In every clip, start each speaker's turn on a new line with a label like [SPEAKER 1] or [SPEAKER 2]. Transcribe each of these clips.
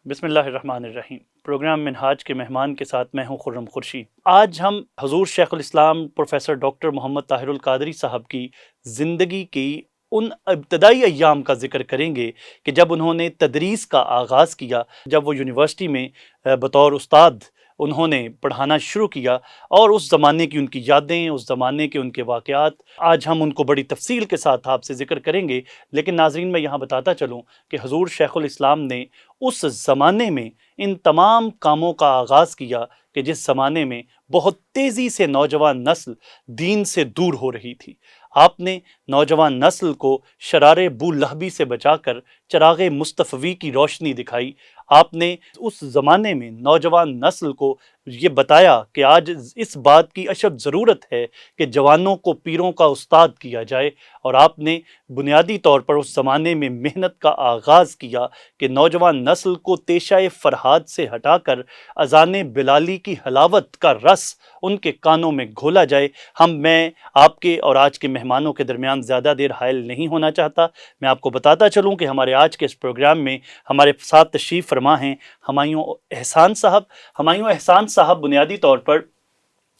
[SPEAKER 1] بسم اللہ الرحمن الرحیم۔ پروگرام منہاج کے مہمان کے ساتھ میں ہوں خرم خورشید۔ آج ہم حضور شیخ الاسلام پروفیسر ڈاکٹر محمد طاہر القادری صاحب کی زندگی کی ان ابتدائی ایام کا ذکر کریں گے کہ جب انہوں نے تدریس کا آغاز کیا، جب وہ یونیورسٹی میں بطور استاد انہوں نے پڑھانا شروع کیا، اور اس زمانے کی ان کی یادیں، اس زمانے کے ان کے واقعات آج ہم ان کو بڑی تفصیل کے ساتھ آپ سے ذکر کریں گے۔ لیکن ناظرین، میں یہاں بتاتا چلوں کہ حضور شیخ الاسلام نے اس زمانے میں ان تمام کاموں کا آغاز کیا کہ جس زمانے میں بہت تیزی سے نوجوان نسل دین سے دور ہو رہی تھی۔ آپ نے نوجوان نسل کو شرار بو لہبی سے بچا کر چراغ مصطفی کی روشنی دکھائی۔ آپ نے اس زمانے میں نوجوان نسل کو یہ بتایا کہ آج اس بات کی اشد ضرورت ہے کہ جوانوں کو پیروں کا استاد کیا جائے، اور آپ نے بنیادی طور پر اس زمانے میں محنت کا آغاز کیا کہ نوجوان نسل کو تیشہ فرہاد سے ہٹا کر اذان بلالی کی حلاوت کا رس ان کے کانوں میں گھولا جائے۔ میں آپ کے اور آج کے مہمانوں کے درمیان زیادہ دیر حائل نہیں ہونا چاہتا۔ میں آپ کو بتاتا چلوں کہ ہمارے آج کے اس پروگرام میں ہمارے ساتھ تشریف فرما ہیں ہمایوں احسان صاحب۔ ہمایوں احسان صاحب بنیادی طور پر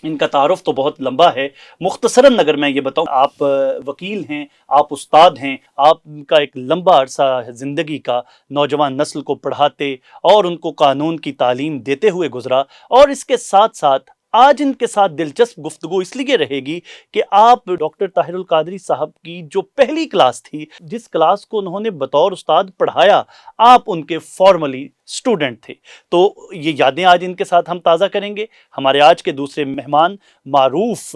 [SPEAKER 1] ان کا تعارف تو بہت لمبا ہے، مختصراً اگر میں یہ بتاؤں، آپ وکیل ہیں، آپ استاد ہیں، آپ کا ایک لمبا عرصہ زندگی کا نوجوان نسل کو پڑھاتے اور ان کو قانون کی تعلیم دیتے ہوئے گزرا، اور اس کے ساتھ ساتھ آج ان کے ساتھ دلچسپ گفتگو اس لیے رہے گی کہ آپ ڈاکٹر طاہر القادری صاحب کی جو پہلی کلاس تھی، جس کلاس کو انہوں نے بطور استاد پڑھایا، آپ ان کے فارملی اسٹوڈنٹ تھے۔ تو یہ یادیں آج ان کے ساتھ ہم تازہ کریں گے۔ ہمارے آج کے دوسرے مہمان معروف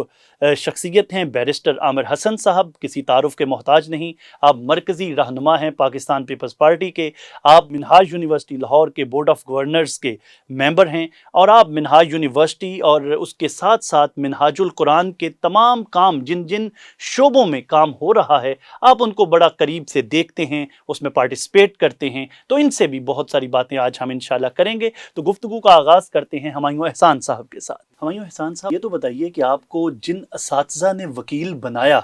[SPEAKER 1] شخصیت ہیں بیرسٹر عامر حسن صاحب، کسی تعارف کے محتاج نہیں۔ آپ مرکزی رہنما ہیں پاکستان پیپلز پارٹی کے، آپ منہاج یونیورسٹی لاہور کے بورڈ آف گورنرز کے ممبر ہیں، اور آپ منہاج یونیورسٹی اور اس کے ساتھ ساتھ منہاج القرآن کے تمام کام جن جن شعبوں میں کام ہو رہا ہے، آپ ان کو بڑا قریب سے دیکھتے ہیں، اس میں پارٹیسپیٹ کرتے ہیں۔ تو ان سے بھی بہت ساری باتیں آج ہم انشاءاللہ کریں گے۔ تو گفتگو کا آغاز کرتے ہیں ہمایوں احسان صاحب کے ساتھ۔ ہمایوں احسان صاحب، یہ تو بتائیے کہ آپ کو جن اساتذہ نے وکیل بنایا،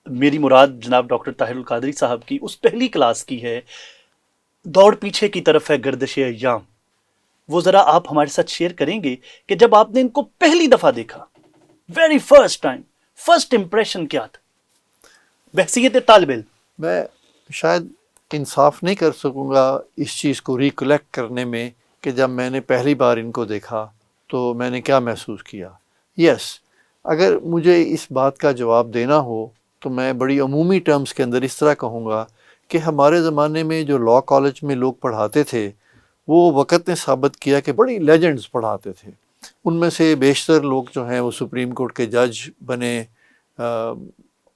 [SPEAKER 1] میری مراد جناب ڈاکٹر طاہر القادری صاحب کی اس پہلی کلاس کی ہے، دوڑ پیچھے کی طرف ہے گردش ایام، وہ ذرا آپ ہمارے ساتھ شیئر کریں گے کہ جب آپ نے ان کو پہلی دفعہ دیکھا، very first time, first impression کیا تھا بحثیت طالب علم؟
[SPEAKER 2] میں شاید انصاف نہیں کر سکوں گا اس چیز کو ریکلیکٹ کرنے میں کہ جب میں نے پہلی بار ان کو دیکھا تو میں نے کیا محسوس کیا۔ یس، اگر مجھے اس بات کا جواب دینا ہو تو میں بڑی عمومی ٹرمز کے اندر اس طرح کہوں گا کہ ہمارے زمانے میں جو لاء کالج میں لوگ پڑھاتے تھے، وہ وقت نے ثابت کیا کہ بڑی لیجنڈز پڑھاتے تھے۔ ان میں سے بیشتر لوگ جو ہیں وہ سپریم کورٹ کے جج بنے،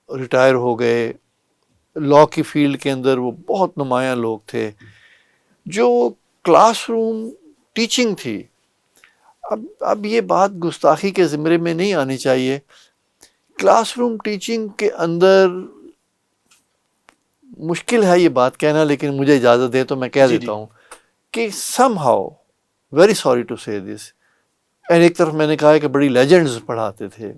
[SPEAKER 2] ریٹائر ہو گئے، لاء کی فیلڈ کے اندر وہ بہت نمایاں لوگ تھے۔ جو کلاس روم ٹیچنگ تھی، اب یہ بات گستاخی کے زمرے میں نہیں آنی چاہیے، کلاس روم ٹیچنگ کے اندر مشکل ہے یہ بات کہنا، لیکن مجھے اجازت دے تو میں کہہ دیتا ہوں کہ somehow, very sorry to say this, ایک طرف میں نے کہا ہے کہ بڑی لیجنڈز پڑھاتے تھے،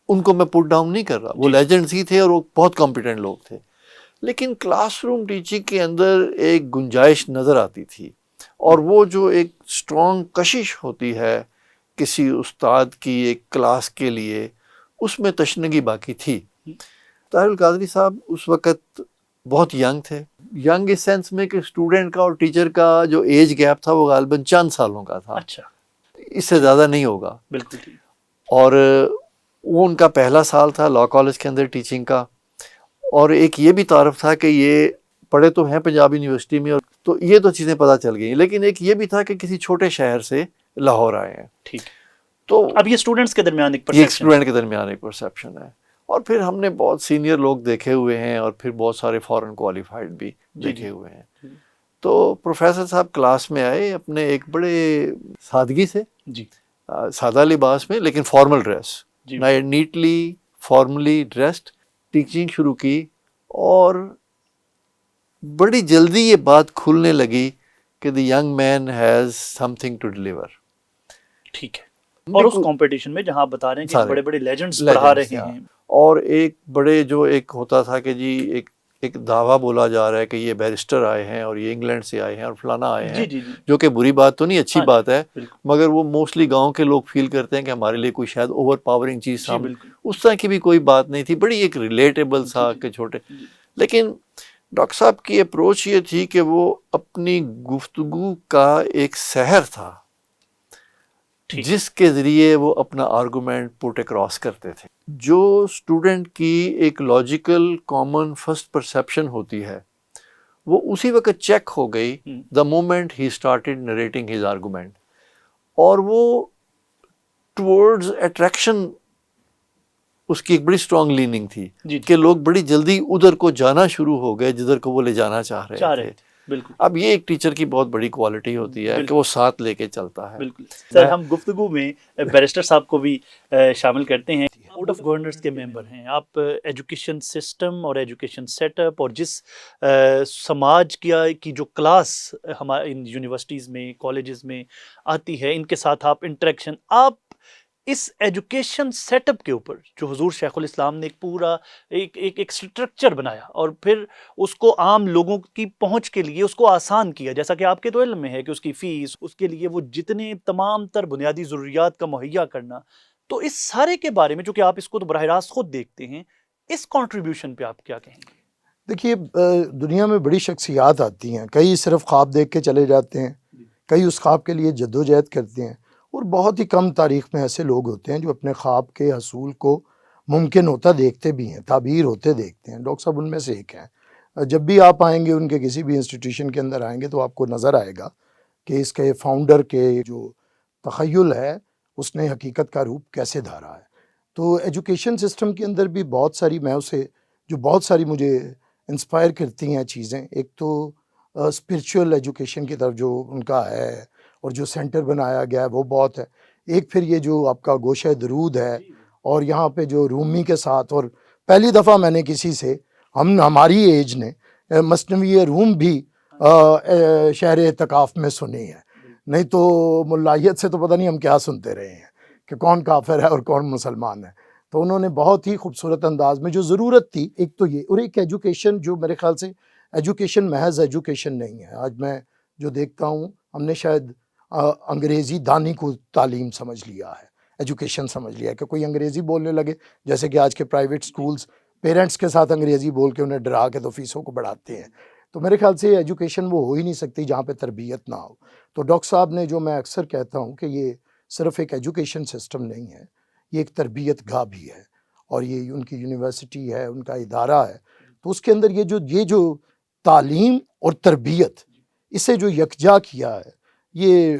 [SPEAKER 2] ان کو میں پٹ ڈاؤن نہیں کر رہا، وہ لیجنڈز ہی تھے اور وہ بہت کمپیٹنٹ لوگ تھے، لیکن کلاس روم ٹیچنگ کے اندر ایک گنجائش نظر آتی تھی، اور وہ جو ایک اسٹرانگ کشش ہوتی ہے کسی استاد کی ایک کلاس کے لیے، اس میں تشنگی باقی تھی۔ طاہر القادری صاحب اس وقت بہت ینگ تھے، ینگ اس سینس میں کہ اسٹوڈنٹ کا اور ٹیچر کا جو ایج گیپ تھا وہ غالباً چند سالوں کا تھا، اس سے زیادہ نہیں ہوگا۔
[SPEAKER 1] بالکل ٹھیک۔
[SPEAKER 2] اور وہ ان کا پہلا سال تھا لاء کالج کے اندر ٹیچنگ کا، اور ایک یہ بھی تعارف تھا کہ یہ پڑھے تو ہیں پنجاب یونیورسٹی میں، اور تو یہ تو چیزیں پتہ چل گئیں، لیکن ایک یہ بھی تھا کہ کسی چھوٹے شہر سے لاہور آئے ہیں۔
[SPEAKER 1] ٹھیک،
[SPEAKER 2] تو
[SPEAKER 1] اب یہ اسٹوڈنٹس کے درمیان ایک
[SPEAKER 2] یہ اسٹوڈنٹ کے درمیان ایک پرسیپشن ہے، اور پھر ہم نے بہت سینئر لوگ دیکھے ہوئے ہیں، اور پھر بہت سارے فورن کوالیفائڈ بھی دیکھے ہوئے ہیں۔ تو پروفیسر صاحب کلاس میں آئے اپنے ایک بڑے سادگی سے، سادہ لباس میں لیکن formal dress, neatly formally dressed, teaching شروع کی، اور بڑی جلدی یہ بات کھلنے لگی کہ the young man has something to deliver.
[SPEAKER 1] ٹھیک ہے، اور اس کمپٹیشن میں جہاں آپ بتا رہے ہیں کہ بڑے بڑے لیجنڈز پڑھا رہے ہیں،
[SPEAKER 2] اور ایک بڑے جو ایک ہوتا تھا کہ جی ایک ایک دعویٰ بولا جا رہا ہے کہ یہ بیرسٹر آئے ہیں اور یہ انگلینڈ سے آئے ہیں اور فلانا آئے ہیں، جو کہ بری بات تو نہیں، اچھی بات ہے، مگر وہ موسٹلی گاؤں کے لوگ فیل کرتے ہیں کہ ہمارے لیے کوئی شاید اوور پاورنگ چیز سامنے، اس طرح کی بھی کوئی بات نہیں تھی، بڑی ایک ریلیٹیبل سا کہ چھوٹے. لیکن ڈاکٹر صاحب کی اپروچ یہ تھی کہ وہ اپنی گفتگو کا ایک سحر تھا جس کے ذریعے وہ اپنا آرگومنٹ پٹ اکراس کرتے تھے. جو اسٹوڈنٹ کی ایک لاجیکل کامن فرسٹ پرسیپشن ہوتی ہے وہ اسی وقت چیک ہو گئی the moment he started narrating his argument, اور وہ ٹورڈز اٹریکشن اس کی ایک بڑی اسٹرانگ لیننگ تھی کہ لوگ بڑی جلدی ادھر کو جانا شروع ہو گئے جدھر کو وہ لے جانا چاہ رہے تھے.
[SPEAKER 1] بالکل.
[SPEAKER 2] اب یہ ایک ٹیچر کی بہت بڑی کوالٹی ہوتی ہے کہ وہ ساتھ لے کے چلتا ہے.
[SPEAKER 1] بالکل سر، ہم گفتگو میں بیرسٹر صاحب کو بھی شامل کرتے ہیں. بورڈ آف گورنرز کے ممبر ہیں آپ. ایجوکیشن سسٹم اور ایجوکیشن سیٹ اپ اور جس سماج کی جو کلاس ہمارے یونیورسٹیز میں کالجز میں آتی ہے، ان کے ساتھ آپ انٹریکشن، آپ اس ایجوکیشن سیٹ اپ کے اوپر جو حضور شیخ الاسلام نے ایک پورا ایک سٹرکچر بنایا اور پھر اس کو عام لوگوں کی پہنچ کے لیے اس کو آسان کیا، جیسا کہ آپ کے تو علم میں ہے کہ اس کی فیس، اس کے لیے وہ جتنے تمام تر بنیادی ضروریات کا مہیا کرنا، تو اس سارے کے بارے میں جو کہ آپ اس کو تو براہ راست خود دیکھتے ہیں، اس کنٹریبیوشن پہ آپ کیا کہیں گے؟
[SPEAKER 3] دیکھیے، دنیا میں بڑی شخصیات آتی ہیں، کئی صرف خواب دیکھ کے چلے جاتے ہیں، کئی اس خواب کے لیے جدوجہد کرتے ہیں، اور بہت ہی کم تاریخ میں ایسے لوگ ہوتے ہیں جو اپنے خواب کے حصول کو ممکن ہوتا دیکھتے بھی ہیں، تعبیر ہوتے دیکھتے ہیں. ڈاکٹر صاحب ان میں سے ایک ہیں. جب بھی آپ آئیں گے ان کے کسی بھی انسٹیٹیوشن کے اندر آئیں گے تو آپ کو نظر آئے گا کہ اس کے فاؤنڈر کے جو تخیل ہے اس نے حقیقت کا روپ کیسے دھارا ہے. تو ایجوکیشن سسٹم کے اندر بھی بہت ساری بہت ساری مجھے انسپائر کرتی ہیں چیزیں. ایک تو اسپرچول ایجوکیشن کی طرف جو ان کا ہے اور جو سینٹر بنایا گیا ہے وہ بہت ہے. ایک پھر یہ جو آپ کا گوشہ درود ہے، اور یہاں پہ جو رومی کے ساتھ، اور پہلی دفعہ میں نے کسی سے ہماری ایج نے مثنوی روم بھی شہر اعتکاف میں سنی ہے، نہیں تو ملائیت سے تو پتہ نہیں ہم کیا سنتے رہے ہیں کہ کون کافر ہے اور کون مسلمان ہے. تو انہوں نے بہت ہی خوبصورت انداز میں جو ضرورت تھی، ایک تو یہ، اور ایک ایجوکیشن جو میرے خیال سے ایجوکیشن محض ایجوکیشن نہیں ہے. آج میں جو دیکھتا ہوں ہم نے شاید انگریزی دانی کو تعلیم سمجھ لیا ہے، ایجوکیشن سمجھ لیا ہے کہ کوئی انگریزی بولنے لگے، جیسے کہ آج کے پرائیویٹ سکولز پیرنٹس کے ساتھ انگریزی بول کے انہیں ڈرا کے تو فیسوں کو بڑھاتے ہیں. تو میرے خیال سے ایجوکیشن وہ ہو ہی نہیں سکتی جہاں پہ تربیت نہ ہو. تو ڈاکٹر صاحب نے جو میں اکثر کہتا ہوں کہ یہ صرف ایک ایجوکیشن سسٹم نہیں ہے، یہ ایک تربیت گاہ بھی ہے، اور یہ ان کی یونیورسٹی ہے، ان کا ادارہ ہے. تو اس کے اندر یہ جو تعلیم اور تربیت، اسے جو یکجا کیا ہے، یہ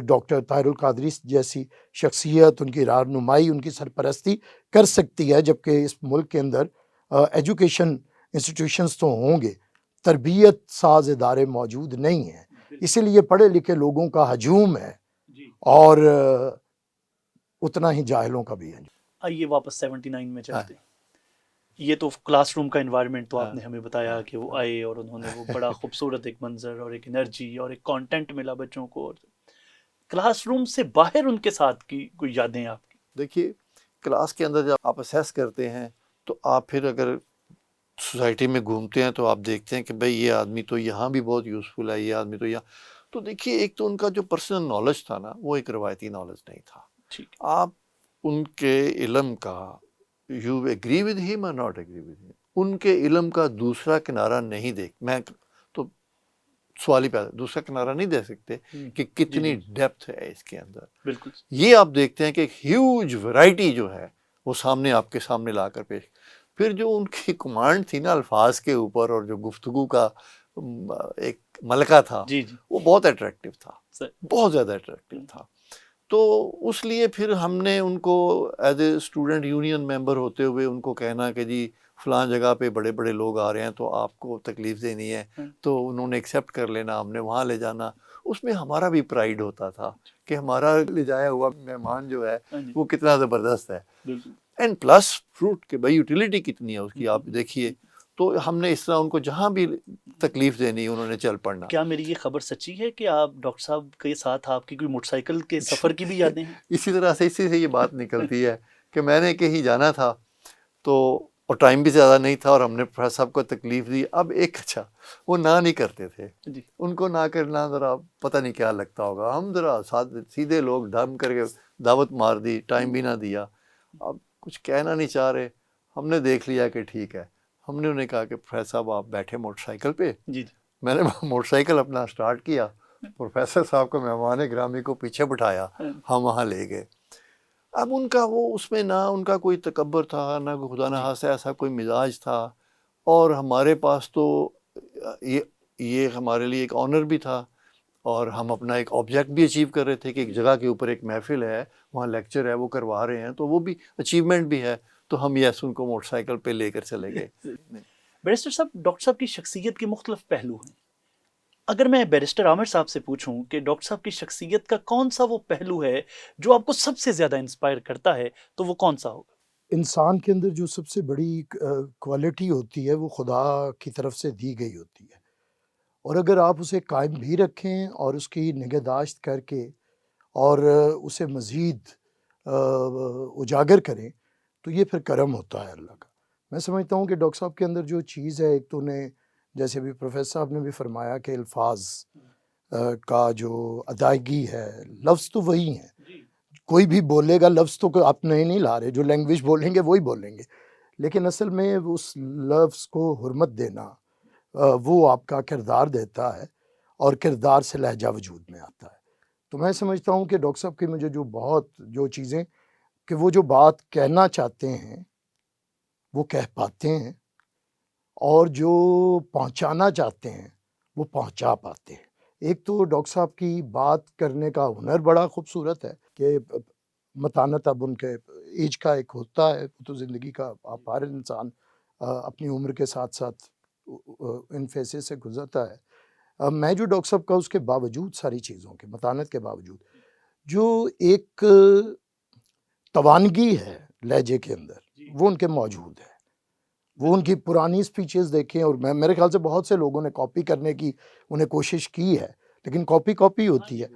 [SPEAKER 3] ڈاکٹر طاہر القادری جیسی شخصیت، ان کی رہنمائی، ان کی سرپرستی کر سکتی ہے. جبکہ اس ملک کے اندر ایجوکیشن انسٹیٹیوشنز تو ہوں گے، تربیت ساز ادارے موجود نہیں ہیں، اسی لیے پڑھے لکھے لوگوں کا ہجوم ہے اور اتنا ہی جاہلوں کا بھی ہے.
[SPEAKER 1] آئیے واپس 79 میں چلتے ہیں. یہ تو کلاس روم کا انوائرمنٹ تو آپ نے ہمیں بتایا کہ وہ آئے اور انہوں نے وہ بڑا خوبصورت ایک منظر اور ایک انرجی اور ایک کانٹینٹ ملا بچوں کو. اور کلاس روم سے باہر ان کے ساتھ کی کوئی یادیں آپ کی؟
[SPEAKER 2] دیکھیے، کلاس کے اندر جب آپ اسیس کرتے ہیں تو آپ پھر اگر سوسائٹی میں گھومتے ہیں تو آپ دیکھتے ہیں کہ بھئی یہ آدمی تو یہاں بھی بہت یوزفل ہے، یہ آدمی تو یہاں. تو دیکھیے، ایک تو ان کا جو پرسنل نالج تھا نا، وہ ایک روایتی نالج نہیں تھا. آپ ان کے علم کا یو ایگری ود ہیم اور ناٹ ایگری ود ہیم، ان کے علم کا دوسرا کنارہ نہیں میں تو سوال ہی پیدا، دوسرا کنارہ نہیں دے سکتے کہ کتنی ڈیپتھ ہے اس کے اندر.
[SPEAKER 1] بالکل
[SPEAKER 2] یہ آپ دیکھتے ہیں کہ ایک ہیوج ورائٹی جو ہے وہ سامنے آپ کے سامنے لا کر پیش. پھر جو ان کی کمانڈ تھی نا الفاظ کے اوپر، اور جو گفتگو کا ایک ملکہ تھا، وہ بہت اٹریکٹیو تھا، بہت زیادہ اٹریکٹیو تھا. تو اس لیے پھر ہم نے ان کو ایز اے اسٹوڈنٹ یونین ممبر ہوتے ہوئے ان کو کہنا کہ جی فلاں جگہ پہ بڑے بڑے لوگ آ رہے ہیں تو آپ کو تکلیف دینی ہے، تو انہوں نے ایکسیپٹ کر لینا، ہم نے وہاں لے جانا. اس میں ہمارا بھی پرائیڈ ہوتا تھا کہ ہمارا لے جایا ہوا مہمان جو ہے وہ کتنا زبردست ہے. اینڈ پلس فروٹ کہ بھائی یوٹیلیٹی کتنی ہے اس کی آپ دیکھیے. تو ہم نے اس طرح ان کو جہاں بھی تکلیف دینی انہوں نے چل پڑنا.
[SPEAKER 1] کیا میری یہ خبر سچی ہے کہ آپ ڈاکٹر صاحب کے ساتھ آپ کی کوئی موٹر سائیکل کے سفر کی بھی یادیں ہیں؟
[SPEAKER 2] اسی طرح سے اسی سے یہ بات نکلتی ہے کہ میں نے کہیں جانا تھا تو اور ٹائم بھی زیادہ نہیں تھا اور ہم نے پروفیسر صاحب کو تکلیف دی. اب ایک اچھا وہ نہ نہیں کرتے تھے, ان کو نہ کرنا ذرا پتہ نہیں کیا لگتا ہوگا. ہم ذرا سیدھے لوگ ڈھم کر کے دعوت مار دی, ٹائم بھی نہ دیا. اب کچھ کہنا نہیں چاہ رہے, ہم نے دیکھ لیا کہ ٹھیک ہے. ہم نے انہیں کہا کہ پروفیسر صاحب آپ بیٹھے موٹر سائیکل پہ. میں نے موٹر سائیکل اپنا سٹارٹ کیا, پروفیسر صاحب کو مہمان گرامی کو پیچھے بٹھایا, ہم وہاں لے گئے. اب ان کا وہ اس میں نہ ان کا کوئی تکبر تھا, نہ کوئی خدا نہ خواستہ ایسا کوئی مزاج تھا. اور ہمارے پاس تو یہ ہمارے لیے ایک آنر بھی تھا, اور ہم اپنا ایک آبجیکٹ بھی اچیو کر رہے تھے کہ ایک جگہ کے اوپر ایک محفل ہے, وہاں لیکچر ہے, وہ کروا رہے ہیں, تو وہ بھی اچیومنٹ بھی ہے. تو ہم یس ان کو موٹر سائیکل پہ لے کر چلے گئے.
[SPEAKER 1] بیرسٹر صاحب, ڈاکٹر صاحب کی شخصیت کے مختلف پہلو ہیں. اگر میں بیرسٹر عامر صاحب سے پوچھوں کہ ڈاکٹر صاحب کی شخصیت کا کون سا وہ پہلو ہے جو آپ کو سب سے زیادہ انسپائر کرتا ہے, تو وہ کون سا ہوگا؟
[SPEAKER 3] انسان کے اندر جو سب سے بڑی کوالٹی ہوتی ہے وہ خدا کی طرف سے دی گئی ہوتی ہے, اور اگر آپ اسے قائم بھی رکھیں اور اس کی نگہداشت کر کے اور اسے مزید اجاگر کریں تو یہ پھر کرم ہوتا ہے اللہ کا. میں سمجھتا ہوں کہ ڈاکٹر صاحب کے اندر جو چیز ہے, ایک تو انہیں جیسے بھی پروفیسر صاحب نے بھی فرمایا کہ الفاظ کا جو ادائیگی ہے, لفظ تو وہی ہیں, کوئی بھی بولے گا لفظ تو آپ نہیں لا رہے, جو لینگویج بولیں گے وہی بولیں گے, لیکن اصل میں اس لفظ کو حرمت دینا وہ آپ کا کردار دیتا ہے, اور کردار سے لہجہ وجود میں آتا ہے. تو میں سمجھتا ہوں کہ ڈاکٹر صاحب کی مجھے جو چیزیں کہ وہ جو بات کہنا چاہتے ہیں وہ کہہ پاتے ہیں, اور جو پہنچانا چاہتے ہیں وہ پہنچا پاتے ہیں. ایک تو ڈاکٹر صاحب کی بات کرنے کا ہنر بڑا خوبصورت ہے کہ متانت اب ان کے ایج کا ایک ہوتا ہے, تو زندگی کا آپ ہر انسان اپنی عمر کے ساتھ ساتھ ان فیسز سے گزرتا ہے. میں جو ڈاکٹر صاحب کا اس کے باوجود ساری چیزوں کے متانت کے باوجود جو ایک توانگی ہے لہجے کے اندر, وہ ان کے موجود ہے. وہ ان کی پرانی سپیچز دیکھیں, اور میرے خیال سے بہت سے لوگوں نے کاپی کرنے کی انہیں کوشش کی ہے, لیکن کاپی ہوتی ہے.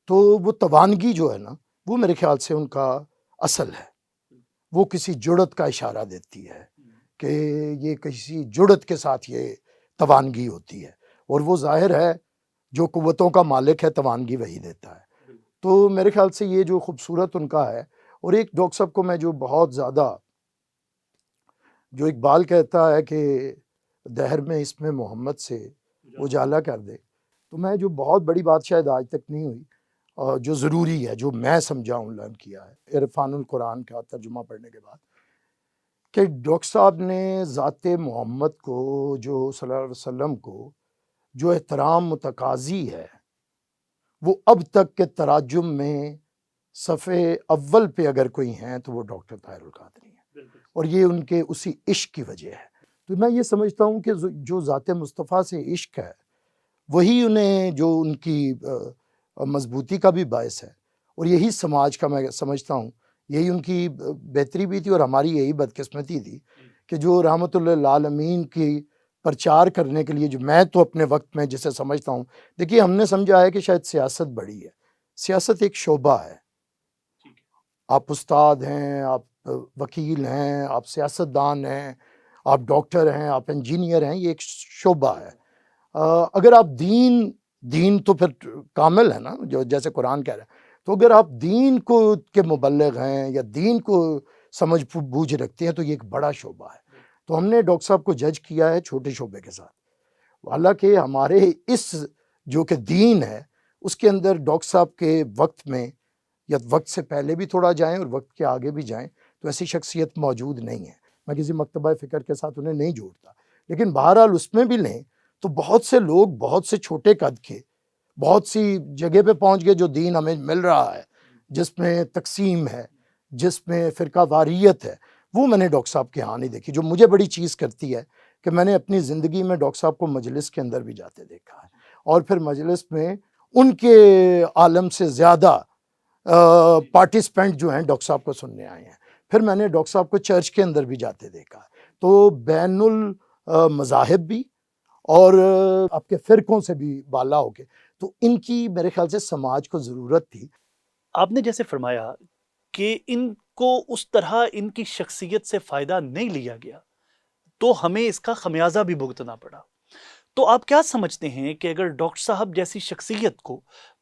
[SPEAKER 3] تو وہ توانگی جو ہے نا, وہ میرے خیال سے ان کا اصل ہے. وہ کسی جڑت کا اشارہ دیتی ہے کہ یہ کسی جڑت کے ساتھ یہ توانگی ہوتی ہے, اور وہ ظاہر ہے جو قوتوں کا مالک ہے توانگی وہی دیتا ہے. تو میرے خیال سے یہ جو خوبصورت ان کا ہے. اور ایک ڈاکٹر صاحب کو میں جو بہت زیادہ, جو اقبال کہتا ہے کہ دہر میں اس میں محمد سے اجالا کر دے, تو میں جو بہت بڑی بات شاید آج تک نہیں ہوئی, جو ضروری ہے, جو میں سمجھا ہوں, لرن کیا ہے عرفان القرآن کا ترجمہ پڑھنے کے بعد, کہ ڈاکٹر صاحب نے ذات محمد کو جو صلی اللہ علیہ وسلم کو جو احترام متقاضی ہے, وہ اب تک کے تراجم میں صفحے اول پہ اگر کوئی ہیں تو وہ ڈاکٹر طاہر القادری ہیں, اور یہ ان کے اسی عشق کی وجہ ہے. تو میں یہ سمجھتا ہوں کہ جو ذات مصطفیٰ سے عشق ہے وہی انہیں جو ان کی مضبوطی کا بھی باعث ہے, اور یہی سماج کا میں سمجھتا ہوں یہی ان کی بہتری بھی تھی, اور ہماری یہی بدقسمتی تھی کہ جو رحمت اللہ للعالمین کی پرچار کرنے کے لیے, جو میں تو اپنے وقت میں جسے سمجھتا ہوں, دیکھیے ہم نے سمجھا ہے کہ شاید سیاست بڑی ہے, سیاست ایک شعبہ ہے. آپ استاد ہیں, آپ وکیل ہیں, آپ سیاستدان ہیں, آپ ڈاکٹر ہیں, آپ انجینئر ہیں, یہ ایک شعبہ ہے. اگر آپ دین تو پھر کامل ہے نا, جو جیسے قرآن کہہ رہا ہے, تو اگر آپ دین کو کے مبلغ ہیں یا دین کو سمجھ بوجھ رکھتے ہیں تو یہ ایک بڑا شعبہ ہے. تو ہم نے ڈاکٹر صاحب کو جج کیا ہے چھوٹے شعبے کے ساتھ, حالانکہ ہمارے اس جو کہ دین ہے اس کے اندر ڈاکٹر صاحب کے وقت میں یا وقت سے پہلے بھی تھوڑا جائیں اور وقت کے آگے بھی جائیں تو ایسی شخصیت موجود نہیں ہے. میں کسی مکتبہ فکر کے ساتھ انہیں نہیں جوڑتا, لیکن بہرحال اس میں بھی لیں تو بہت سے لوگ بہت سے چھوٹے قد کے بہت سی جگہ پہ پہنچ گئے جو دین ہمیں مل رہا ہے, جس میں تقسیم ہے, جس میں فرقہ واریت ہے, وہ میں نے ڈاکٹر صاحب کے ہاں نہیں دیکھی. جو مجھے بڑی چیز کرتی ہے کہ میں نے اپنی زندگی میں ڈاکٹر صاحب کو مجلس کے اندر بھی جاتے دیکھا ہے, اور پھر مجلس میں ان کے عالم سے زیادہ پارٹیسپینٹ جو ہیں ڈاکٹر صاحب کو سننے آئے ہیں. پھر میں نے ڈاکٹر صاحب کو چرچ کے اندر بھی جاتے دیکھا. تو بین المذاہب بھی اور آپ کے فرقوں سے بھی بالا ہو کے, تو ان کی میرے خیال سے سماج کو ضرورت تھی.
[SPEAKER 1] آپ نے جیسے فرمایا کہ ان کو اس طرح ان کی شخصیت سے فائدہ نہیں لیا گیا, تو ہمیں اس کا خمیازہ بھی بھگتنا پڑا. تو آپ کیا سمجھتے ہیں کہ اگر ڈاکٹر صاحب جیسی شخصیت کو،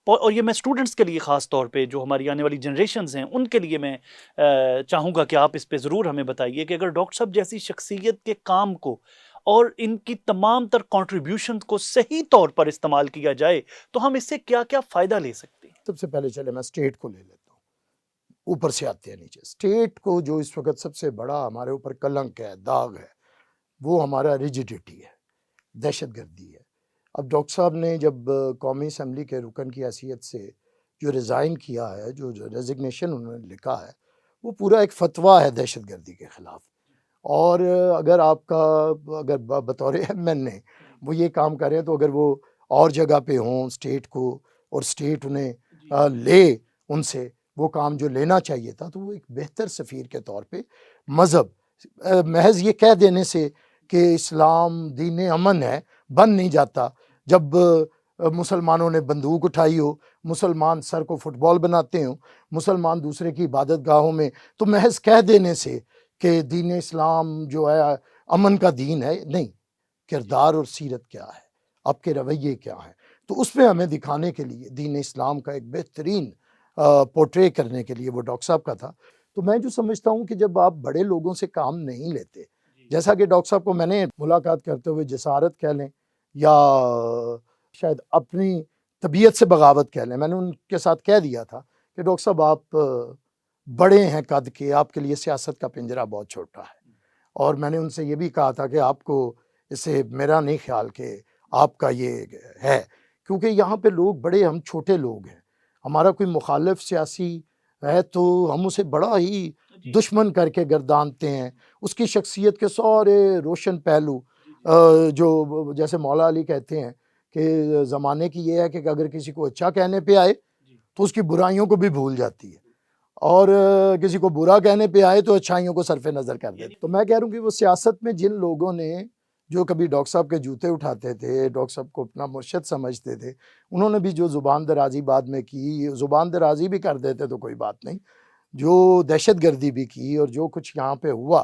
[SPEAKER 1] اور یہ میں اسٹوڈنٹس کے لیے خاص طور پہ جو ہماری آنے والی جنریشنز ہیں ان کے لیے میں چاہوں گا کہ آپ اس پہ ضرور ہمیں بتائیے کہ اگر ڈاکٹر صاحب جیسی شخصیت کے کام کو اور ان کی تمام تر کنٹریبیوشن کو صحیح طور پر استعمال کیا جائے تو ہم اس سے کیا کیا فائدہ لے سکتے ہیں؟
[SPEAKER 3] سب سے پہلے چلے میں اسٹیٹ کو لے لیتا ہوں، اوپر سے آتے ہیں نیچے. اسٹیٹ کو جو اس وقت سب سے بڑا ہمارے اوپر کلنک ہے، داغ ہے، وہ ہمارا ریجیڈیٹی ہے، دہشت گردی ہے. اب ڈاکٹر صاحب نے جب قومی اسمبلی کے رکن کی حیثیت سے جو ریزائن کیا ہے، جو ریزگنیشن انہوں نے لکھا ہے، وہ پورا ایک فتویٰ ہے دہشت گردی کے خلاف. اور اگر آپ کا اگر بطور ایم این اے وہ یہ کام کریں تو اگر وہ اور جگہ پہ ہوں اسٹیٹ کو، اور اسٹیٹ انہیں لے ان سے وہ کام جو لینا چاہیے تھا، تو وہ ایک بہتر سفیر کے طور پہ مذہب محض یہ کہہ دینے سے کہ اسلام دین امن ہے بن نہیں جاتا. جب مسلمانوں نے بندوق اٹھائی ہو، مسلمان سر کو فٹ بال بناتے ہوں، مسلمان دوسرے کی عبادت گاہوں میں، تو محض کہہ دینے سے کہ دین اسلام جو ہے امن کا دین ہے، نہیں، کردار اور سیرت کیا ہے، آپ کے رویے کیا ہیں. تو اس میں ہمیں دکھانے کے لیے دین اسلام کا ایک بہترین پورٹرے کرنے کے لیے وہ ڈاکٹر صاحب کا تھا. تو میں جو سمجھتا ہوں کہ جب آپ بڑے لوگوں سے کام نہیں لیتے، جیسا کہ ڈاکٹر صاحب کو میں نے ملاقات کرتے ہوئے جسارت کہہ لیں یا شاید اپنی طبیعت سے بغاوت کہہ لیں، میں نے ان کے ساتھ کہہ دیا تھا کہ ڈاکٹر صاحب آپ بڑے ہیں قد کے، آپ کے لیے سیاست کا پنجرہ بہت چھوٹا ہے. اور میں نے ان سے یہ بھی کہا تھا کہ آپ کو اس سے میرا نہیں خیال کہ آپ کا یہ ہے، کیونکہ یہاں پہ لوگ بڑے ہم چھوٹے لوگ ہیں. ہمارا کوئی مخالف سیاسی ہے تو ہم اسے بڑا ہی دشمن کر کے گردانتے ہیں. اس کی شخصیت کے سارے روشن پہلو جو جیسے مولا علی کہتے ہیں کہ زمانے کی یہ ہے کہ اگر کسی کو اچھا کہنے پہ آئے تو اس کی برائیوں کو بھی بھول جاتی ہے، اور کسی کو برا کہنے پہ آئے تو اچھائیوں کو صرف نظر کر دیتے. تو میں کہہ رہا ہوں کہ وہ سیاست میں جن لوگوں نے جو کبھی ڈاکٹر صاحب کے جوتے اٹھاتے تھے، ڈاکٹر صاحب کو اپنا مرشد سمجھتے تھے، انہوں نے بھی جو زبان درازی بعد میں کی، زبان درازی بھی کر دیتے تو کوئی بات نہیں، جو دہشت گردی بھی کی اور جو کچھ یہاں پہ ہوا،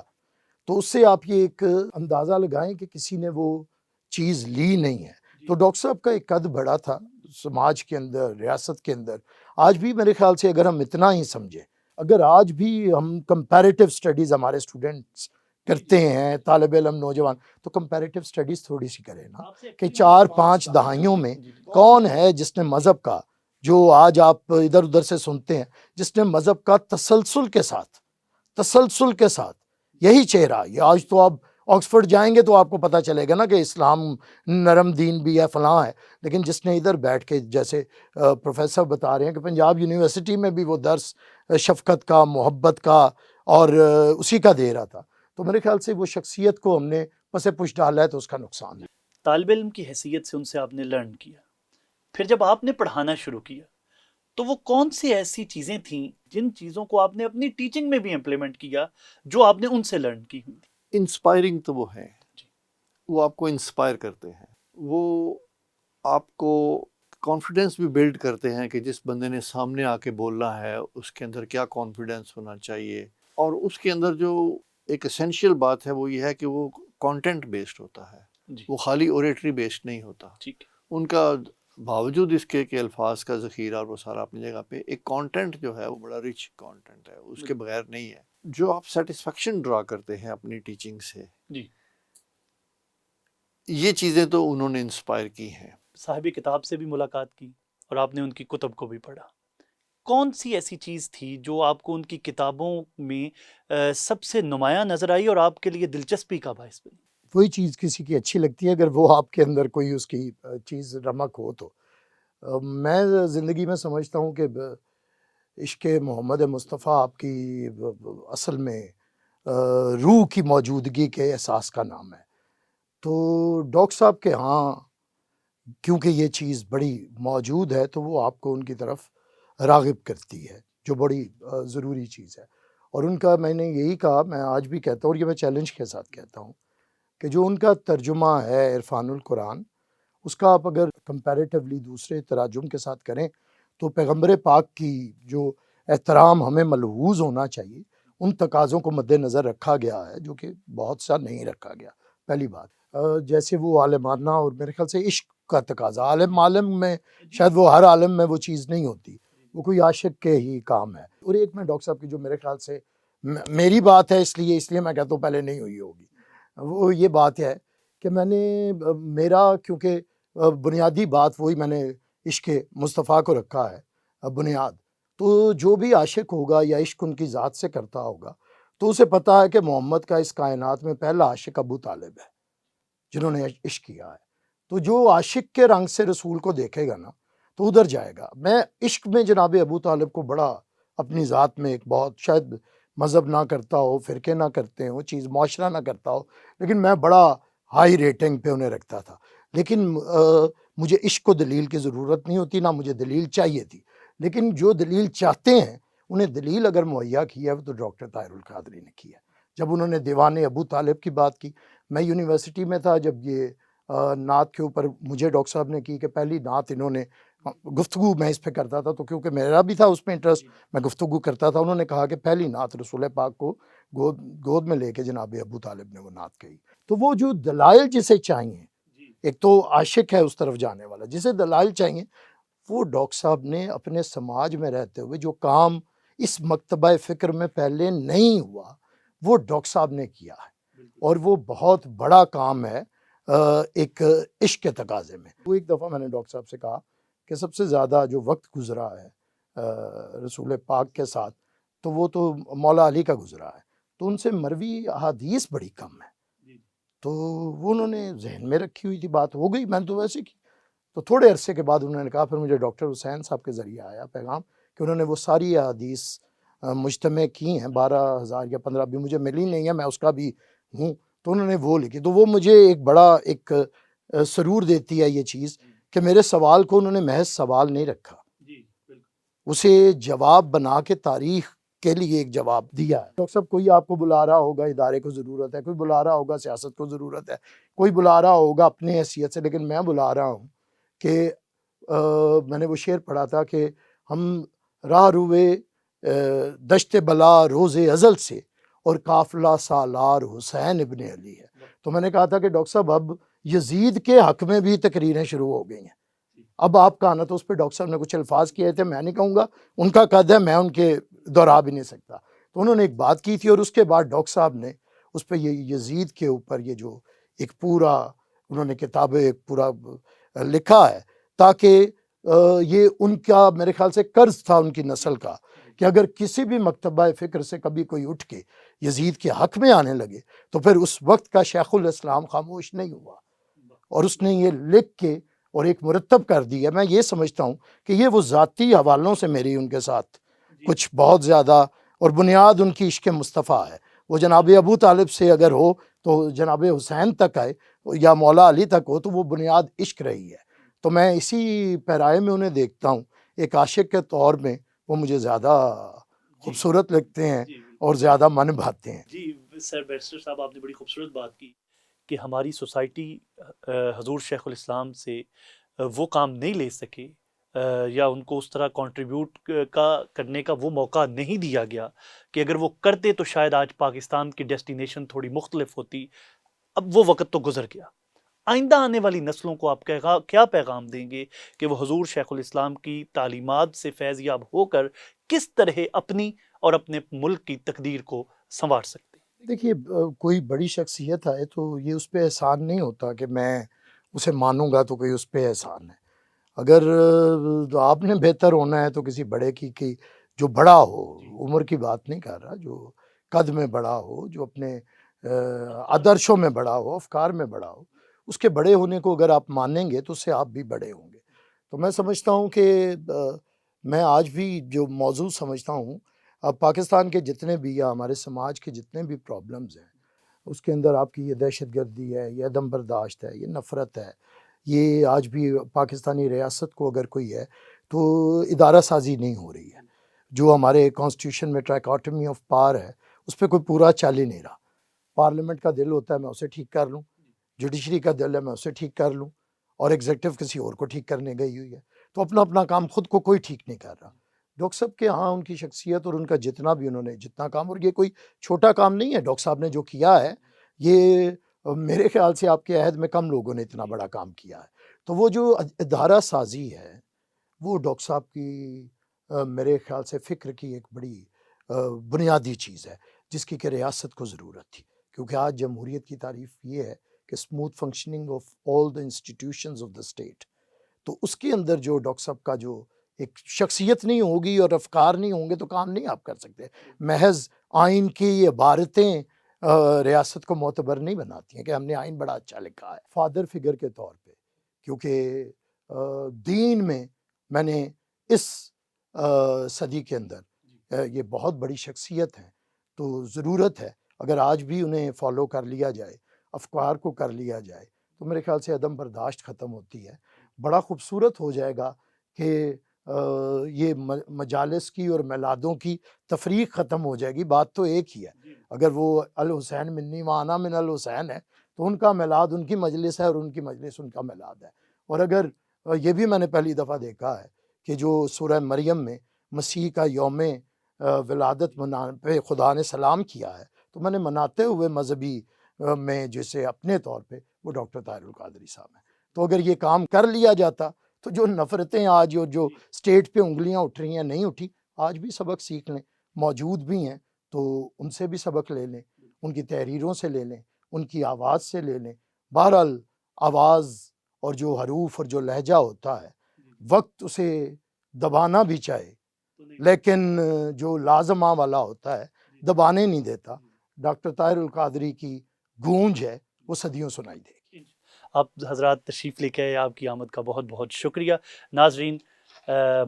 [SPEAKER 3] تو اس سے آپ یہ ایک اندازہ لگائیں کہ کسی نے وہ چیز لی نہیں ہے. تو ڈاکٹر صاحب کا ایک قد بڑا تھا سماج کے اندر، ریاست کے اندر. آج بھی میرے خیال سے اگر ہم اتنا ہی سمجھیں، اگر آج بھی ہم کمپیریٹیو اسٹڈیز ہمارے اسٹوڈنٹس کرتے ہیں، طالب علم نوجوان، تو کمپیریٹیو اسٹڈیز تھوڑی سی کریں نا کہ 4-5 دہائیوں میں کون ہے جس نے مذہب کا، جو آج آپ ادھر ادھر سے سنتے ہیں، جس نے مذہب کا تسلسل کے ساتھ یہی چہرہ. یہ آج تو آپ آکسفورڈ جائیں گے تو آپ کو پتہ چلے گا نا کہ اسلام نرم دین بھی ہے، فلاں ہے، لیکن جس نے ادھر بیٹھ کے، جیسے پروفیسر بتا رہے ہیں کہ پنجاب یونیورسٹی میں بھی وہ درس شفقت کا، محبت کا اور اسی کا دے رہا تھا. تو میرے خیال سے وہ شخصیت کو ہم نے پس پش ڈالا ہے تو اس کا نقصان ہے.
[SPEAKER 1] طالب علم کی حیثیت سے ان سے آپ نے لرن کیا، پھر جب آپ نے پڑھانا شروع کیا تو وہ کون سی ایسی چیزیں تھیں جن چیزوں کو آپ نے اپنی ٹیچنگ میں بھی امپلیمنٹ کیا جو آپ نے ان سے لرن کی ہوئی؟
[SPEAKER 2] انسپائرنگ تو وہ ہیں، وہ آپ کو انسپائر کرتے ہیں، وہ آپ کو کانفیڈنس بھی بلڈ کرتے ہیں کہ جس بندے نے سامنے آ کے بولنا ہے اس کے اندر کیا کانفیڈنس ہونا چاہیے. اور اس کے اندر جو ایک اسینشیل بات ہے وہ یہ ہے کہ وہ کانٹینٹ بیسڈ ہوتا ہے، وہ خالی اوریٹری بیسڈ نہیں ہوتا. ان کا باوجود اس کے کہ الفاظ کا ذخیرہ اور وہ سارا اپنی جگہ پہ، ایک کانٹینٹ جو ہے وہ بڑا رچ کانٹینٹ ہے، اس کے بغیر نہیں ہے. جو آپ سیٹسفیکشن ڈرا کرتے ہیں اپنی ٹیچنگ سے، یہ چیزیں تو انہوں نے انسپائر کی ہیں.
[SPEAKER 1] صاحب کتاب سے بھی ملاقات کی اور آپ نے ان کی کتب کو بھی پڑھا. کون سی ایسی چیز تھی جو آپ کو ان کی کتابوں میں سب سے نمایاں نظر آئی اور آپ کے لیے دلچسپی کا باعث بنی؟
[SPEAKER 3] وہی چیز کسی کی اچھی لگتی ہے اگر وہ آپ کے اندر کوئی اس کی چیز رمق ہو تو. میں زندگی میں سمجھتا ہوں کہ عشق محمد مصطفیٰ آپ کی اصل میں روح کی موجودگی کے احساس کا نام ہے. تو ڈاکٹر صاحب کے ہاں کیونکہ یہ چیز بڑی موجود ہے تو وہ آپ کو ان کی طرف راغب کرتی ہے، جو بڑی ضروری چیز ہے. اور ان کا میں نے یہی کہا، میں آج بھی کہتا ہوں اور یہ میں چیلنج کے ساتھ کہتا ہوں کہ جو ان کا ترجمہ ہے عرفان القرآن، اس کا آپ اگر کمپیریٹیولی دوسرے تراجم کے ساتھ کریں تو پیغمبر پاک کی جو احترام ہمیں ملحوظ ہونا چاہیے، ان تقاضوں کو مد نظر رکھا گیا ہے جو کہ بہت سا نہیں رکھا گیا. پہلی بات جیسے وہ عالمانہ اور میرے خیال سے عشق کا تقاضا، عالم میں شاید وہ ہر عالم میں وہ چیز نہیں ہوتی، وہ کوئی عاشق کے ہی کام ہے۔ اور ایک میں ڈاکٹر صاحب کی جو میرے خیال سے میری بات ہے، اس لیے میں کہتا ہوں پہلے نہیں ہوئی ہوگی، وہ یہ بات ہے کہ میں نے میرا کیونکہ بنیادی بات وہی میں نے عشق مصطفیٰ کو رکھا ہے بنیاد، تو جو بھی عاشق ہوگا یا عشق ان کی ذات سے کرتا ہوگا تو اسے پتہ ہے کہ محمد کا اس کائنات میں پہلا عاشق ابو طالب ہے جنہوں نے عشق کیا ہے۔ تو جو عاشق کے رنگ سے رسول کو دیکھے گا نا تو ادھر جائے گا۔ میں عشق میں جناب ابو طالب کو بڑا اپنی ذات میں ایک بہت، شاید مذہب نہ کرتا ہو، فرقے نہ کرتے ہوں، چیز معاشرہ نہ کرتا ہو، لیکن میں بڑا ہائی ریٹنگ پہ انہیں رکھتا تھا۔ لیکن مجھے عشق کو دلیل کی ضرورت نہیں ہوتی، نہ مجھے دلیل چاہیے تھی، لیکن جو دلیل چاہتے ہیں انہیں دلیل اگر مہیا کی ہے تو ڈاکٹر طاہر القادری نے کی ہے۔ جب انہوں نے دیوان ابو طالب کی بات کی، میں یونیورسٹی میں تھا جب یہ نعت کے اوپر مجھے ڈاکٹر صاحب نے کی کہ پہلی نعت انہوں نے، گفتگو میں اس پہ کرتا تھا تو کیونکہ میرا بھی تھا اس میں انٹرسٹ، میں گفتگو کرتا تھا، انہوں نے کہا کہ پہلی نعت رسول پاک کو گود میں لے کے جناب ابو طالب نے وہ نعت کہی۔ تو وہ جو دلائل جسے چاہیے، ایک تو عاشق ہے اس طرف جانے والا، جسے دلائل چاہیے، وہ ڈاکٹر صاحب نے اپنے سماج میں رہتے ہوئے جو کام اس مکتبہ فکر میں پہلے نہیں ہوا وہ ڈاکٹر صاحب نے کیا ہے، اور وہ بہت بڑا کام ہے ایک عشق کے تقاضے میں۔ وہ ایک دفعہ میں نے ڈاکٹر صاحب سے کہا کہ سب سے زیادہ جو وقت گزرا ہے رسول پاک کے ساتھ تو وہ تو مولا علی کا گزرا ہے، تو ان سے مروی احادیث بڑی کم ہے۔ تو وہ انہوں نے ذہن میں رکھی ہوئی تھی، بات ہو گئی، میں نے تو ویسے کی۔ تو تھوڑے عرصے کے بعد انہوں نے کہا، پھر مجھے ڈاکٹر حسین صاحب کے ذریعے آیا پیغام کہ انہوں نے وہ ساری احادیث مجتمع کی ہیں، 12,000 یا 15 بھی مجھے ملی نہیں ہے، میں اس کا بھی ہوں، تو انہوں نے وہ لکھی۔ تو وہ مجھے ایک بڑا ایک سرور دیتی ہے یہ چیز کہ میرے سوال کو انہوں نے محض سوال نہیں رکھا، اسے جواب بنا کے تاریخ کے لیے ایک جواب دیا ہے۔ ڈاکٹر صاحب کوئی آپ کو بلا رہا ہوگا ادارے کو ضرورت ہے، کوئی بلا رہا ہوگا سیاست کو ضرورت ہے، کوئی بلا رہا ہوگا اپنے حیثیت سے، لیکن میں بلا رہا ہوں کہ میں نے وہ شعر پڑھا تھا کہ ہم راہ روے دشت بلا روز ازل سے اور قافلہ سالار حسین ابن علی ہے۔ تو میں نے کہا تھا کہ ڈاکٹر صاحب اب یزید کے حق میں بھی تقریریں شروع ہو گئی ہیں، اب آپ کا آنا، تو اس پہ ڈاکٹر صاحب نے کچھ الفاظ کیے تھے، میں نہیں کہوں گا، ان کا قد ہے، میں ان کے دہرا بھی نہیں سکتا۔ تو انہوں نے ایک بات کی تھی اور اس کے بعد ڈاکٹر صاحب نے اس پہ یہ یزید کے اوپر یہ جو ایک پورا انہوں نے کتاب ایک پورا لکھا ہے، تاکہ یہ ان کا میرے خیال سے قرض تھا ان کی نسل کا کہ اگر کسی بھی مکتبہ فکر سے کبھی کوئی اٹھ کے یزید کے حق میں آنے لگے تو پھر اس وقت کا شیخ الاسلام خاموش نہیں ہوا، اور اس نے یہ لکھ کے اور ایک مرتب کر دی ہے۔ میں یہ سمجھتا ہوں کہ یہ وہ ذاتی حوالوں سے میری ان کے ساتھ کچھ بہت زیادہ، اور بنیاد ان کی عشق مصطفیٰ ہے، وہ جناب ابو طالب سے اگر ہو تو جناب حسین تک آئے یا مولا علی تک ہو تو وہ بنیاد عشق رہی ہے۔ تو میں اسی پیرائے میں انہیں دیکھتا ہوں، ایک عاشق کے طور میں وہ مجھے زیادہ خوبصورت لگتے ہیں اور زیادہ من بھاتے ہیں۔
[SPEAKER 1] جی سر بیرسٹر صاحب، آپ نے بڑی خوبصورت بات کی کہ ہماری سوسائٹی حضور شیخ الاسلام سے وہ کام نہیں لے سکے یا ان کو اس طرح کنٹریبیوٹ کرنے کا وہ موقع نہیں دیا گیا کہ اگر وہ کرتے تو شاید آج پاکستان کی ڈیسٹینیشن تھوڑی مختلف ہوتی۔ اب وہ وقت تو گزر گیا، آئندہ آنے والی نسلوں کو آپ کیا پیغام دیں گے کہ وہ حضور شیخ الاسلام کی تعلیمات سے فیض یاب ہو کر کس طرح اپنی اور اپنے ملک کی تقدیر کو سنوار سکتے ہیں؟
[SPEAKER 3] دیکھیے کوئی بڑی شخصیت آئے تو یہ اس پہ احسان نہیں ہوتا کہ میں اسے مانوں گا تو کوئی اس پہ احسان ہے۔ اگر آپ نے بہتر ہونا ہے تو کسی بڑے کی جو بڑا ہو، عمر کی بات نہیں کر رہا، جو قد میں بڑا ہو، جو اپنے آدرشوں میں بڑا ہو، افکار میں بڑا ہو، اس کے بڑے ہونے کو اگر آپ مانیں گے تو اس سے آپ بھی بڑے ہوں گے۔ تو میں سمجھتا ہوں کہ میں آج بھی جو موضوع سمجھتا ہوں، اب پاکستان کے جتنے بھی یا ہمارے سماج کے جتنے بھی پرابلمز ہیں اس کے اندر آپ کی یہ دہشت گردی ہے، یہ عدم برداشت ہے، یہ نفرت ہے، یہ آج بھی پاکستانی ریاست کو اگر کوئی ہے تو ادارہ سازی نہیں ہو رہی ہے۔ جو ہمارے کانسٹیٹیوشن میں ٹرائکاٹمی آف پاور ہے اس پہ کوئی پورا چل ہی نہیں رہا۔ پارلیمنٹ کا دل ہوتا ہے میں اسے ٹھیک کر لوں، جوڈیشری کا دل ہے میں اسے ٹھیک کر لوں، اور ایگزیکٹو کسی اور کو ٹھیک کرنے گئی ہوئی ہے، تو اپنا اپنا کام خود کو کوئی ٹھیک نہیں کر رہا۔ ڈاکٹر صاحب کے ہاں ان کی شخصیت اور ان کا جتنا بھی انہوں نے جتنا کام، اور یہ کوئی چھوٹا کام نہیں ہے ڈاکٹر صاحب نے جو کیا ہے، یہ میرے خیال سے آپ کے عہد میں کم لوگوں نے اتنا بڑا کام کیا ہے. تو وہ جو ادارہ سازی ہے وہ ڈاکٹر صاحب کی میرے خیال سے فکر کی ایک بڑی بنیادی چیز ہے جس کی کہ ریاست کو ضرورت تھی، کیونکہ آج جمہوریت کی تعریف یہ ہے کہ smooth functioning of all the institutions of the state. تو اس کے اندر جو ڈاکٹر صاحب کا جو ایک شخصیت نہیں ہوگی اور افکار نہیں ہوں گے تو کام نہیں آپ کر سکتے. محض آئین کی یہ عبارتیں ریاست کو معتبر نہیں بناتی ہیں کہ ہم نے آئین بڑا اچھا لکھا ہے. فادر فگر کے طور پہ، کیونکہ دین میں نے اس صدی کے اندر یہ بہت بڑی شخصیت ہیں، تو ضرورت ہے اگر آج بھی انہیں فالو کر لیا جائے، افکار کو کر لیا جائے، تو میرے خیال سے عدم برداشت ختم ہوتی ہے. بڑا خوبصورت ہو جائے گا کہ یہ مجالس کی اور میلادوں کی تفریق ختم ہو جائے گی. بات تو ایک ہی ہے. اگر وہ الحسین منی وانا من الحسین ہے تو ان کا میلاد ان کی مجلس ہے اور ان کی مجلس ان کا میلاد ہے. اور اگر یہ بھی میں نے پہلی دفعہ دیکھا ہے کہ جو سورہ مریم میں مسیح کا یوم ولادت پہ خدا نے سلام کیا ہے، تو میں نے مناتے ہوئے مذہبی میں جیسے اپنے طور پہ وہ ڈاکٹر طاہر القادری صاحب ہیں. تو اگر یہ کام کر لیا جاتا تو جو نفرتیں آج جو اسٹیٹ پہ انگلیاں اٹھ رہی ہیں نہیں اٹھی. آج بھی سبق سیکھ لیں، موجود بھی ہیں تو ان سے بھی سبق لے لیں، ان کی تحریروں سے لے لیں، ان کی آواز سے لے لیں. بہرحال آواز اور جو حروف اور جو لہجہ ہوتا ہے وقت اسے دبانا بھی چاہے لیکن جو لازمہ والا ہوتا ہے دبانے نہیں دیتا. ڈاکٹر طاہر القادری کی گونج ہے وہ صدیوں سنائی دے گی.
[SPEAKER 1] آپ حضرات تشریف لے کے آئے، آپ کی آمد کا بہت بہت شکریہ. ناظرین،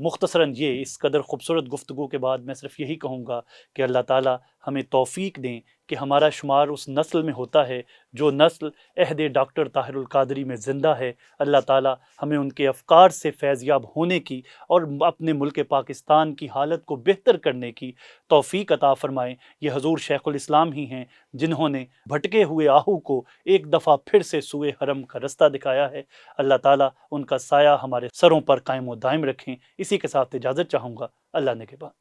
[SPEAKER 1] مختصراً یہ اس قدر خوبصورت گفتگو کے بعد میں صرف یہی کہوں گا کہ اللہ تعالی ہمیں توفیق دیں کہ ہمارا شمار اس نسل میں ہوتا ہے جو نسل عہد ڈاکٹر طاہر القادری میں زندہ ہے. اللہ تعالی ہمیں ان کے افکار سے فیضیاب ہونے کی اور اپنے ملک پاکستان کی حالت کو بہتر کرنے کی توفیق عطا فرمائیں. یہ حضور شیخ الاسلام ہی ہیں جنہوں نے بھٹکے ہوئے آہو کو ایک دفعہ پھر سے سوئے حرم کا رستہ دکھایا ہے. اللہ تعالی ان کا سایہ ہمارے سروں پر قائم و دائم رکھیں. اسی کے ساتھ اجازت چاہوں گا. اللہ نگہبان.